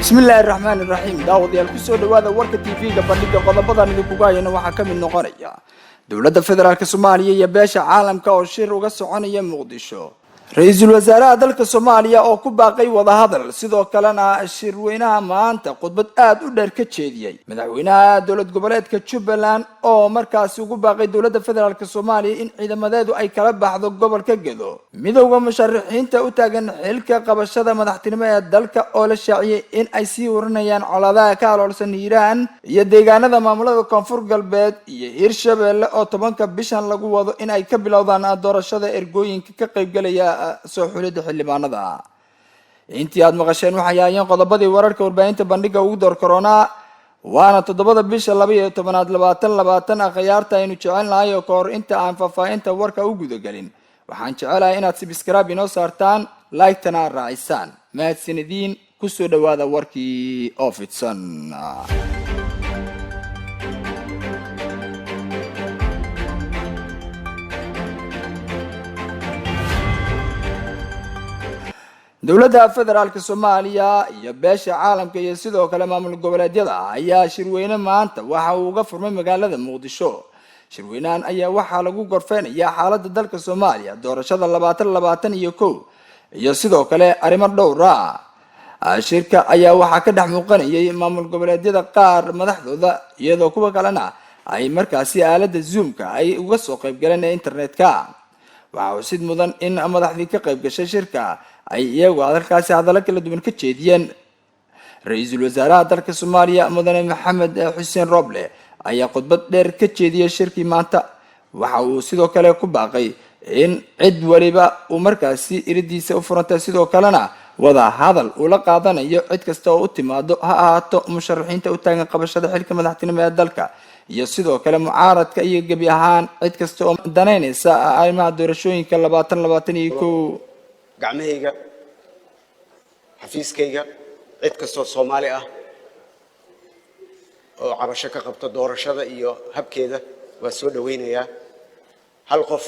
بسم الله الرحمن الرحيم داود يالكسو دوادا وركا تي في قبليكا قضبضان idinku gaayana waxa kamid noqonaya dawladda federaalka Soomaaliya iyo beesha caalamka oo shir uga soconaya Muqdisho ra'iisul wasaaraha dalka Soomaaliya oo ku baaqay wada hadal sidoo kalena shirweynaha maanta khudbad aad u dheer ka jeediyay madaxweynaha dawlad goboleedka Jubbaland oo markaas ugu baaqay dawladda federaalka Soomaaliya in ciidamadeedu ay kala baxdo gobolka Gedo midowga musharaxiinta u taagan xilka qabashada madaxtinimo ee dalka oo la shaaciyay in ay sii waranayaan colaadaha ka aloolsan Hiiraan iyo deegaanada maamulada Koonfur Galbeed iyo Hirshabeelle oo 10 bishan lagu wado in ay ka bilowdaan doorashada ergooyinka ka qayb galaya soo xulida xildhibaanada intii aad maqasheen waxay ayaan qodobadii wararka warbaahinta bandhiga ugu door corona waana 7 bisha 12 2020 akhyaarta aynu jecelnahay oo koor inta aan faafahinta warka u guda galin waxaan jecelahay inaad subscribe inoo saartaan like tana raacisaan mahadsanidin ku soo dhawaada warkii ofidsan dawladda federaalka Soomaaliya iyo beesha caalamka iyo sidoo kale maamul goboleedyada ayaa shirweyne maanta waxa uu uga furmay magaalada Muqdisho shirweynahan ayaa waxa lagu gorfeynayaa xaaladda dalka Soomaaliya doorashada 2021 iyo sidoo kale arrimo dhowr ah shirka ayaa waxa ka dhex muuqanayay maamul goboleedyada qaar madaxdooda iyadoo kuwa kalena ay markaasi aaladda Zoom-ka ay uga soo qayb galeen internet-ka waxa sid mudan in madaxdii ka qayb gashay shirka ay iyagu halkaasi hadallo kala duwan ka jeediyeen ra'iisul wasaaraha dalka Soomaaliya mudane Maxamed Xuseen Roble ayaa khudbad dheer ka jeediyay shirkii maanta waxa uu sidoo kale ku baaqay in cid waliba uu markaasi iridiisa u furantay sidoo kalena wada hadal uu la qaadanayo cid kasta oo u timaado ha ahaato musharaxiinta u taagan qabashada xilka madaxtinimo ee dalka iyo sidoo kale mucaaradka iyo gabi ahaan cid kasta oo danaynaysa arrimaha doorashooyinka 2021 gacmahayga xafiiskayga cid kastoo Soomaali ah oo cabasho ka qabta doorashada iyo habkeeda waa soo dhaweynayaa hal qof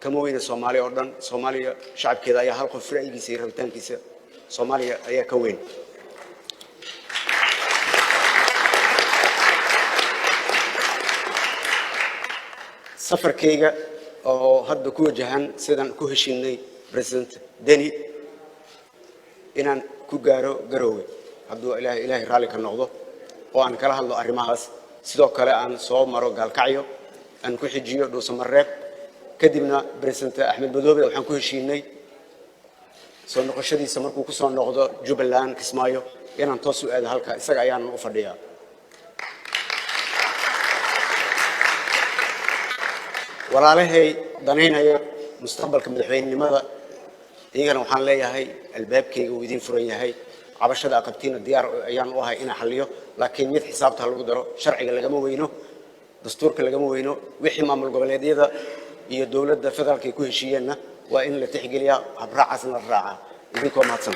kama weyna Soomaali oo dhan Soomaaliya shacabkeeda ayaa hal qof ra'yigiisa iyo rabitaankiisa Soomaaliya ayaa ka weyn safarkayga oo hadda ku wajahan sidaan ku heshiinay President Deni inaan ku gaaro Garowe hadduu ilaahay raali ka noqdo oo aan kala hadlo arrimahaas sidoo kale aan soo maro Gaalkacyo aan ku xijiyo Dhuusamareeb kadibna President Axmed Madoobe waxaan ku heshiinay soo noqoshadiisa markuu ku soo noqdo Jubbaland Kismaayo inaan toos u aado halka isaga ayaan u fadhiyaa walaalahay danaynaya mustaqbalka madaxweynenimada iyagana waxaan leeyahay albaabkayga uu idin furan yahay cabashada aqabtiina diyaar ayaan u ahay inaan xalliyo laakiin mid xisaabta lagu daro sharciga lagama weyno dastuurka lagama weyno wixii maamul goboleedyada iyo dawladda federaalka ay ku heshiiyeenna waa in la tixgeliyaa habraacaasna raaca idinkoo mahadsan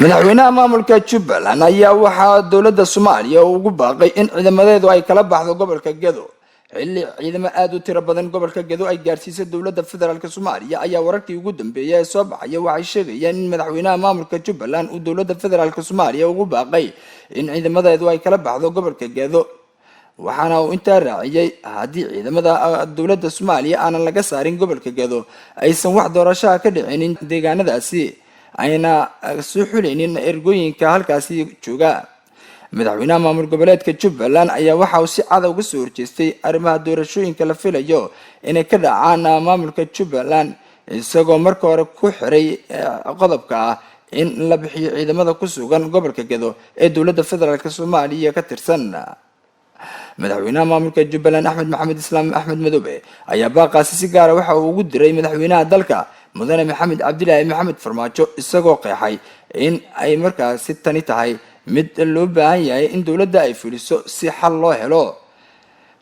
madaxweynaha maamulka Jubbaland ayaa waxa dawladda Soomaaliya ugu baaqay in ciidamadeedu ay kala baxdo gobolka Gedo xilli ciidamo aad u tiro badan gobolka Gedo ay gaarsiisay dawladda federaalka Soomaaliya ayaa wararkii ugu dambeeyay soo baxay waxay sheegayaan in madaxweynaha maamulka Jubbaland uu dawladda federaalka Soomaaliya ugu baaqay in ciidamadeedu ay kala baxdo gobolka Gedo waxaana uu intaa raaciyay haddii ciidamada dawladda Soomaaliya aan laga saarin gobolka Gedo aysan wax doorasho ka dhicin deegaanadaasi ayna soo xuleynin ergooyinka halkaasi jooga madaxweynaha maamul goboleedka Jubbaland ayaa waxa uu si cad uga soo horjeestay arrimaha doorashooyinka la filayo inay ka dhacaan maamulka Jubbaland isagoo marka hore ku xiray qodobka in la bixiyo ciidamada ku sugan gobolka Gedo ee dawladda federaalka Soomaaliya ka tirsan madaxweynaha maamulka Jubbaland Axmed Maxamed Islaam Axmed Madoobe ayaa baaqaasi si gaar ah waxa uu ugu diray madaxweynaha dalka mudane Maxamed Cabdilaahi Maxamed Farmaajo isagoo qeexay in ay markaasi tani tahay mid loo baahan yahay in dawladda ay fuliso si xal loo helo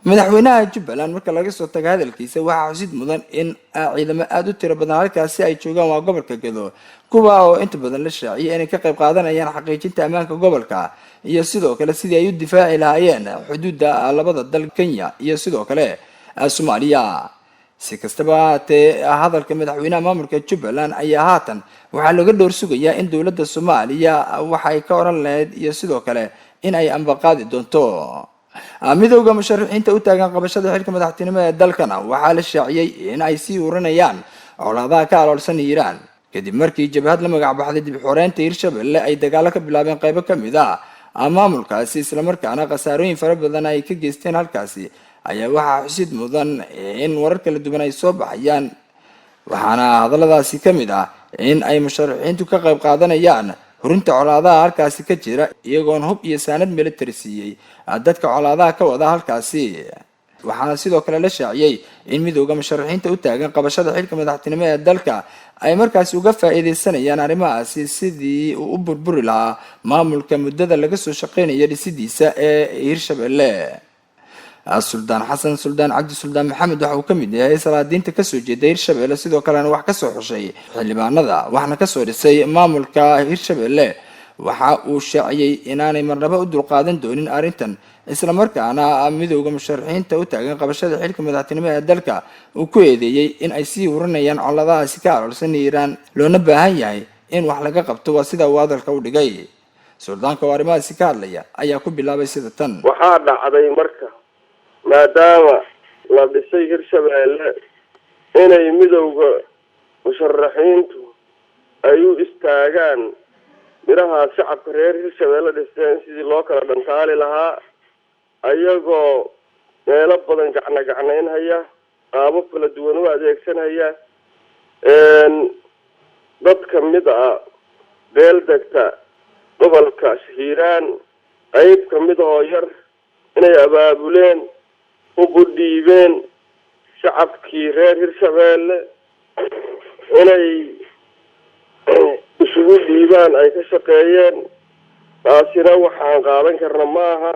madaxweynaha Jubbaland marka laga soo tago hadalkiisa waxa xusid mudan in ciidamo aad u tiro badan halkaasi ay joogaan waa gobolka Gedo kuwa oo inta badan la shaaciyay inay ka qayb qaadanayaan xaqiijinta ammaanka gobolka iyo sidoo kale sidii ay u difaaci lahaayeen xuduudda labada dal Kenya iyo sidoo kale Soomaaliya si kastaba haatee hadalka madaxweynaha maamulka Jubbaland ayaa haatan waxaa laga dhowr sugayaa in dowladda Soomaaliya waxa ay ka oran lahayd iyo sidoo kale in ay ambaqaadi doonto. midowga musharaxiinta u taagan qabashada xilka madaxtinimo ee dalkana waxaa la shaaciyay in ay sii urinayaan colaadaha ka aloolsan Iiraan kadib markii jabhad la magac baxday dib xoreynta Hirshabelle ay dagaalo ka bilaabeen qaybo ka mid ah maamulkaasi isla markaana khasaarooyin fara badan ay ka geysteen halkaasi ayaa waxaa xusid mudan in warar kala duwan ay soo baxayaan waxaana hadalladaasi ka mid ah in ay musharaxiintu ka qayb qaadanayaan hurinta colaadaha halkaasi ka jira iyagoon hub iyo saanad military siiyay dadka colaadaha ka wada halkaasi waxaana sidoo kale la shaaciyay in midowga musharaxiinta u taagan qabashada xilka madaxtinimo ee dalka ay markaasi uga faa'iideysanayaan arrimahaasi sidii uu u burburi lahaa maamulka muddada laga soo shaqeynayo dhisidiisa ee Hirshabelle. Suldaan Xasan Suldaan Cabdi Suldaan Maxamed waxa uu ka mid yahay salaadiinta ka soo jeeday Hirshabelle sidoo kalena wax ka soo xushay xildhibaanada waxna ka soo dhisay maamulka Hirshabelle waxa uu shaaciyay inaanay marnaba u dulqaadan doonin arrintan isla markaana midowga musharaxiinta u taagan qabashada xilka madaxtinimo ee dalka uu ku eedeeyay in ay sii urinayaan colaadahaasi ka aloolsan Iiraan loona baahan yahay in wax laga qabto waa sida uu hadalka u dhigay. suldaanka oo arrimahaasi ka hadlaya ayaa ku bilaabay sida tan. waxaa dhacday marka maadaama la dhisay Hirshabelle inay midowga musharaxiintu ay u istaagaan miraha shacabka reer Hirshabelle dhisteen sidii loo kala dhantaali lahaa ayagoo meelo badan gacnaynhaya qaabo kala duwan u adeegsanaya dad ka mid ah beel degta gobolka Hiiraan qayb ka mid oo yar inay abaabuleen ugu dhiibeen shacabkii reer Hirshabelle inay isugu dhiibaan ay ka shaqeeyeen taasina waxaan qaadan karna maaha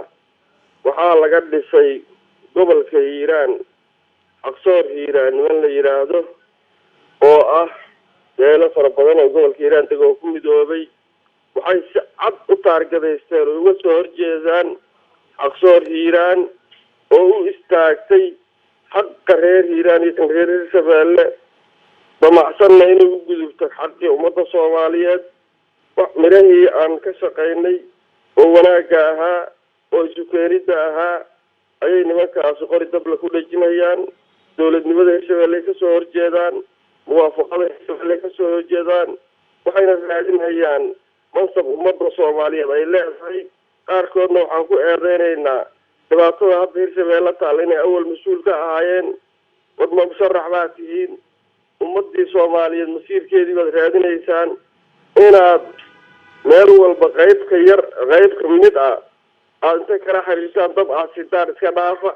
waxaa laga dhisay gobolka Hiiraan Aqsoor Hiiraan niman la yiraahdo oo ah beelo fara badan oo gobolka Hiiraan degoo ku midoobay waxay si cad u taargadaysteen oo uga soo horjeedaan Aqsoor Hiiraan oo u istaagtay xaqqa reer Hiiraan iyo reer Hirshabelle damacsanna inay u gudubto xaqii ummadda Soomaaliyeed wax mirahii aan ka shaqaynay oo wanaagga ahaa oo isu keenida ahaa ayay nimankaasi qori dabla ku dhajinayaan dowladnimada Hirshabelle ka soo horjeedaan muwaafaqada Hirshabelle ka soo horjeedaan waxayna raadinayaan mansab ummadda Soomaaliyeed ay leedahay qaarkoodna waxaan ku eedeynaynaa dhibaatada hadda Hirshabelle taal inay awal mas-uul ka ahaayeen wadma musharax baa tihiin ummadii Soomaaliyeed masiirkeedii baad raadinaysaan inaad meel walba qayb ka yar qayb ka mid ah aad inta kala xiriirtaan dad aad sidaan iska dhaafa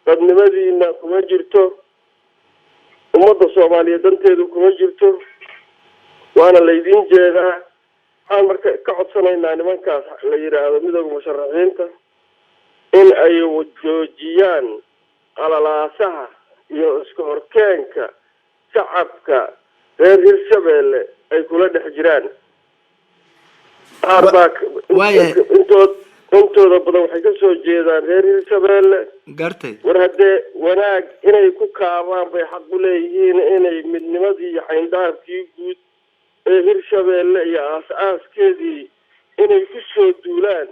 dadnimadiina kuma jirto ummadda Soomaaliyeed danteedu kuma jirto waana laydin jeedaa waxaan marka ka codsanaynaa nimankaas la yiraahdo midowga musharaxiinta in ay joojiyaan qalalaasaha iyo iska horkeenka shacabka reer Hirshabelle ay kula dhex jiraan intooda badan waxay ka soo jeedaan reer Hirshabelle gartay war haddee wanaag inay ku kaabaan bay xaq u leeyihiin inay midnimadii iyo xayndaabkii guud ee Hirshabelle iyo aas-aaskeedii inay ku soo duulaan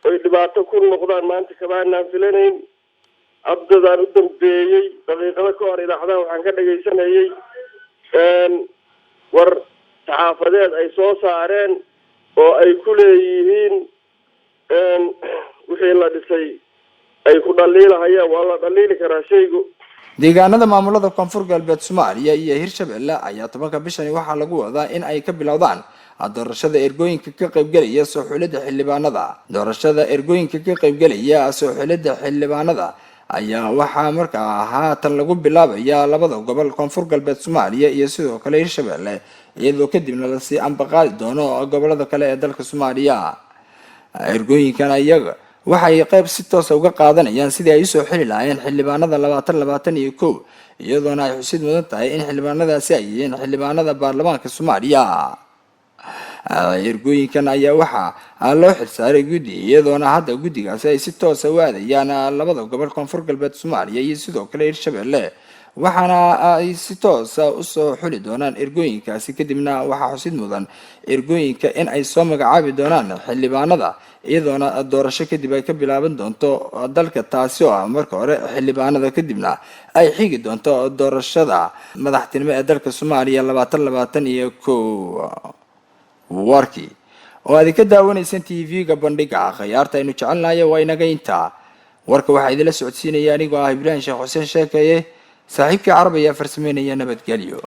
oy dhibaato ku noqdaan maanta kabaanaan filanayn abdadaan u dambeeyey daqiiqado ka hor idaacadaha waxaan ka dhagaysanayay war saxaafadeed ay soo saareen oo ay ku leeyihiin wixii la dhisay ay ku dhaliilahayaan waa la dhaliili karaa shaygu. deegaanada maamulada koonfur galbeed Soomaaliya iyo Hirshabelle ayaa 10 bishani waxaa lagu wadaa in ay ka bilowdaan doorashada ergooyinka ka qaybgalaya soo xulida xildhibaanada doorashada ergooyinka ka qaybgalaya soo xulida xildhibaanada ayaa waxaa markaa haatan lagu bilaabayaa labada gobol koonfur galbeed Soomaaliya iyo sidoo kale Hirshabelle iyadoo kadibna la sii ambaqaadi doono gobolada kale ee dalka Soomaaliya. ergooyinkan ayaga waxay qayb si toos ah uga qaadanayaan sidii ay soo xili lahaayeen xildhibaanada 2021 iyadoona ay xusid mudan tahay in xildhibaanadaasi ay yihiin xildhibaanada baarlamaanka Soomaaliya. ergooyinkan ayaa waxaa loo xilsaaray guddi iyadoona hadda guddigaasi ay si toos ah u aadayaan labada gobol koonfur galbeed Soomaaliya iyo sidoo kale Hirshabelle waxaana ay si toos ah usoo xuli doonaan ergooyinkaasi. Kadibna waxaa xusid mudan ergooyinka in ay soo magacaabi doonaan xildhibaanada, iyadoona doorasho kadib ay ka bilaaban doonto dalka, taasi oo ah marka hore xildhibaanada kadibna ay xigi doonto doorashada madaxtinimo ee dalka Soomaaliya 2021. warkii oo aad ka daawanaysan TV-ga bandhiga khiyaarta aynu jecelnahay waa inaga intaa. warka waxaa idinla socodsiinaya anigoo ah Ibrahim Sheekh Xuseen Sheekaye, saaxiibkii Carabiga farsameynaya. nabadgelyo.